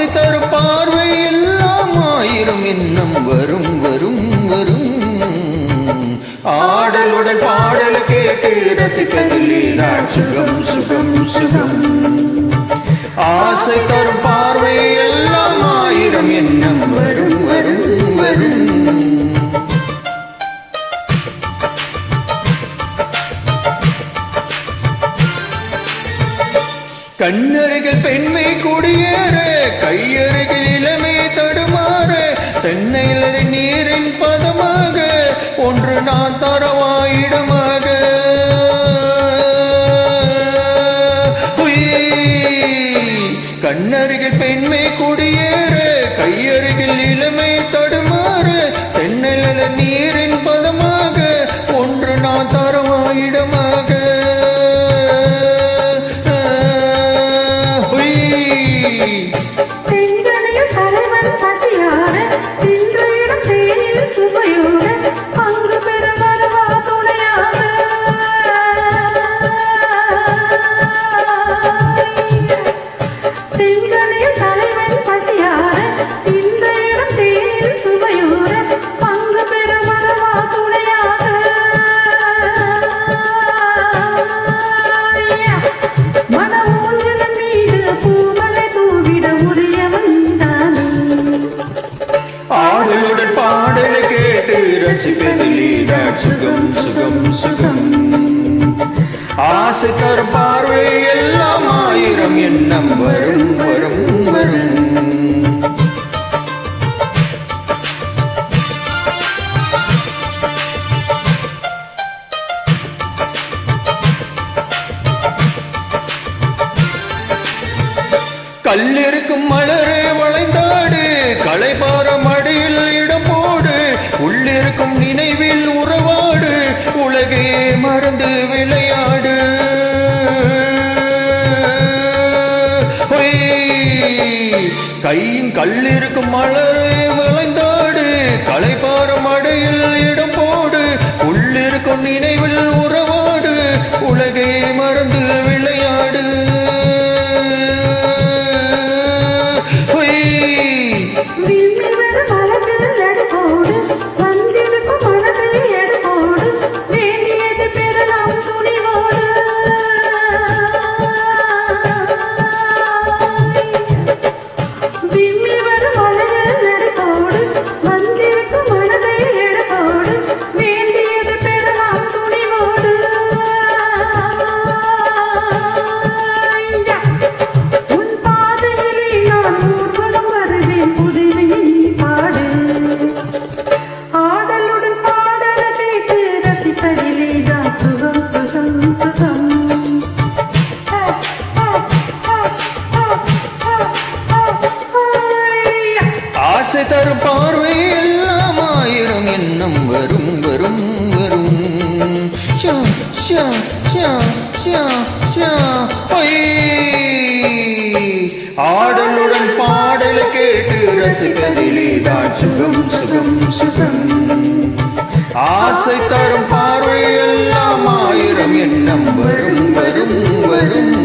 ஆசை தரும் பார்வை எல்லாம் ஆயிரம் எண்ணம் வரும் வரும் வரும். ஆடலுடன் பாடல் கேட்டு ரசிப்பதில்லைதான் சுகம் சுகம் சுகம். ஆசை தரும் பார்வை எல்லாம் ஆயிரம் எண்ணம் வரும் வரும் வரும். கண்ணருகில் பெண்மை குடியேற, கையருகில் இளமை தடுமாற, தென்னையில் நீரின் பதமாக ஒன்று நான் தரவாயிடமாக. கண்ணருகில் பெண்மை குடியேற, கையருகில் இளமை தடுமாற, தென்னையில் நீரின் பதமாக ஒன்று நான் தரவாயிடமாக. ஆடலுடன் பாடலை கேட்டு ரசிப்பதில்லைதான் சுகம் சுகம் சுகம். ஆசை தரும் பார்வை எல்லாம் ஆயிரம் எண்ணம் வரும் வரும் வரும். கல்லிருக்கும் மலரே வளைந்தாடு, களைபார மடியில் இடம் போடு, உள்ளிருக்கும் நினைவில் உறவாடு, உலகே மறந்து விளையாடு. கையின் கல்லிருக்கும் மலரே வளைந்தாடு, களைபார மடியில் இடம் போடு, உள்ளிருக்கும் நினைவில் உறவாடு, உலகே மறந்து விளையாடு. ஆசை தரும் பார்வை எல்லாம் ஆயிரம் எண்ணம் வரும் வரும் வரும். ஆடலுடன் பாடலை கேட்டு ரசிப்பதில்லைதான் சுகம் சுகம் சுகம். ஆசை தரும் பார்வை எல்லாம் ஆயிரம் எண்ணம் வரும் வரும் வரும்.